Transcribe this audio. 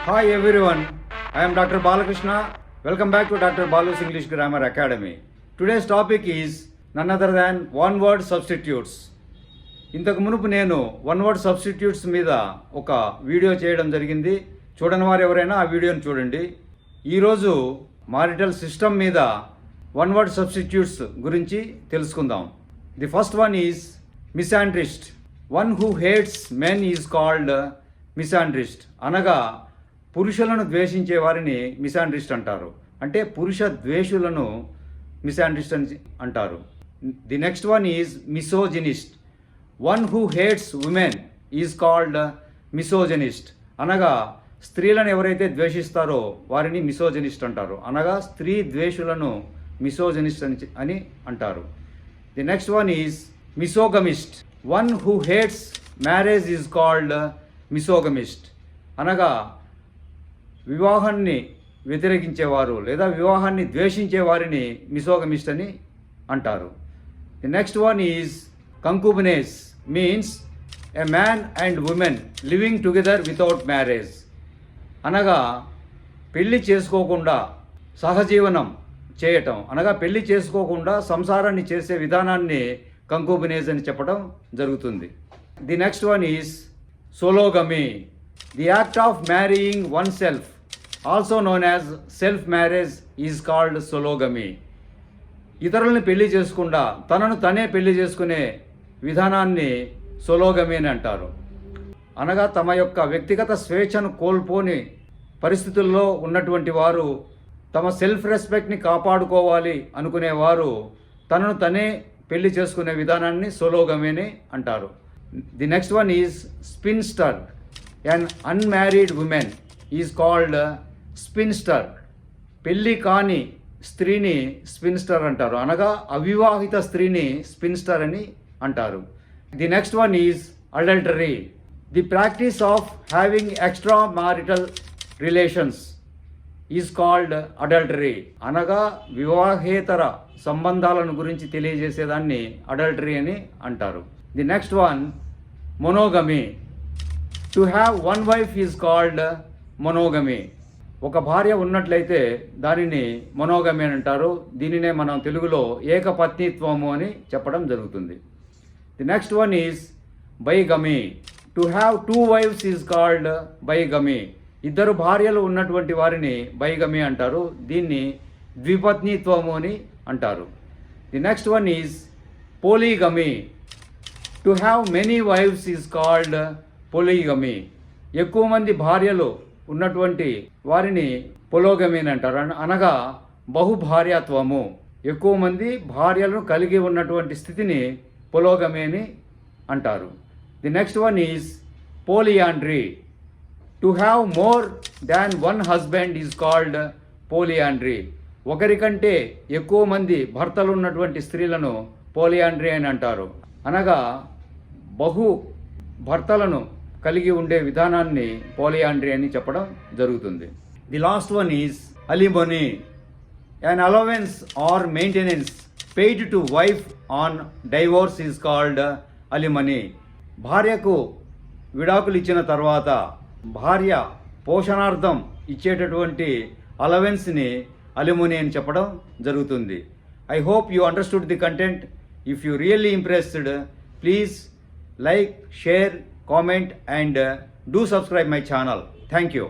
Hi everyone, I am Dr. Balakrishna. Welcome back to Dr. Balu's English Grammar Academy. Today's topic is none other than one word substitutes. ఇంతకు మునుపు నేను one word substitutes మీద ఒక video చేయడం జరిగింది. చూడని వారు ఎవరైనా ఆ వీడియోని చూడండి. ఈరోజు మారిటల్ సిస్టమ్ మీద వన్ వర్డ్ సబ్స్టిట్యూట్స్ గురించి తెలుసుకుందాం. The first one is misandrist. One who hates men is called misandrist. అనగా పురుషులను ద్వేషించే వారిని మిసాండ్రిస్ట్ అంటారు. అంటే పురుష ద్వేషులను మిసాండ్రిస్ట్ అని అంటారు. The next one is misogynist. One who hates women is called misogynist. అనగా స్త్రీలను ఎవరైతే ద్వేషిస్తారో వారిని మిసోజనిస్ట్ అంటారు. అనగా స్త్రీ ద్వేషులను మిసోజనిస్ట్ అని అంటారు. The next one is misogamist. One who hates marriage is called misogamist. అనగా వివాహాన్ని వ్యతిరేకించేవారు లేదా వివాహాన్ని ద్వేషించే వారిని మిసోగమిస్ట్ అని అంటారు. The next one is concubinage. Means a man and woman living together without marriage. అనగా పెళ్లి చేసుకోకుండా సహజీవనం చేయటం, అనగా పెళ్లి చేసుకోకుండా సంసారాన్ని చేసే విధానాన్ని కంకుబినేజ్ అని చెప్పడం జరుగుతుంది. The next one is sologamy. The act of marrying oneself, also known as self marriage, is called sologamy. ఇతరులను పెళ్లి చేసుకుండా తనను తనే పెళ్లి చేసుకునే విధానాన్ని సోలోగమీ అని అంటారు. అనగా తమ యొక్క వ్యక్తిగత స్వేచ్ఛను కోల్పోని పరిస్థితుల్లో ఉన్నటువంటి వారు, తమ సెల్ఫ్ రెస్పెక్ట్ని కాపాడుకోవాలి అనుకునేవారు తనను తనే పెళ్లి చేసుకునే విధానాన్ని సోలోగమీ అని అంటారు. The next one is spinster. An unmarried woman is called spinster. పెళ్ళి కాని స్త్రీని స్పిన్స్టర్ అంటారు. అనగా అవివాహిత స్త్రీని స్పిన్స్టర్ అని అంటారు. The next one is adultery. The practice of having extra marital relations is called adultery. అనగా వివాహేతర సంబంధాలను గురించి తెలియజేసేదాన్ని అడల్టరీ అని అంటారు. The next one monogamy. To have one wife is called monogamy. ఒక భార్య ఉన్నట్లయితే దానిని మొనోగమీ అని అంటారు. దీనినే మనం తెలుగులో ఏకపత్నిత్వము అని చెప్పడం జరుగుతుంది. The next one is bigamy. To have two wives is called bigamy. ఇద్దరు భార్యలు ఉన్నటువంటి వారిని బైగమీ అంటారు. దీన్ని ద్విపత్నిత్వము అని అంటారు. The next one is polygamy. To have many wives is called polygamy. ఎక్కువ మంది భార్యలు ఉన్నటువంటి వారిని పొలోగమీ అని అంటారు. అనగా బహుభార్యాత్వము, ఎక్కువ మంది భార్యలను కలిగి ఉన్నటువంటి స్థితిని పొలోగమీ అని అంటారు. The next one is polyandry. To have more than one husband is called polyandry. ఒకరికంటే ఎక్కువ మంది భర్తలు ఉన్నటువంటి స్త్రీలను పోలియాండ్రీ అని అంటారు. అనగా బహు భర్తలను కలిగి ఉండే విధానాన్ని పోలియాండ్రీ అని చెప్పడం జరుగుతుంది. The last one is alimony. an allowance or maintenance paid to wife on divorce is called alimony. భార్యకు విడాకులు ఇచ్చిన తర్వాత భార్య పోషణార్థం ఇచ్చేటటువంటి అలవెన్స్ని అలిమనీ అని చెప్పడం జరుగుతుంది. I hope you understood the content. If you really impressed, please like, share, comment and do subscribe my channel. Thank you.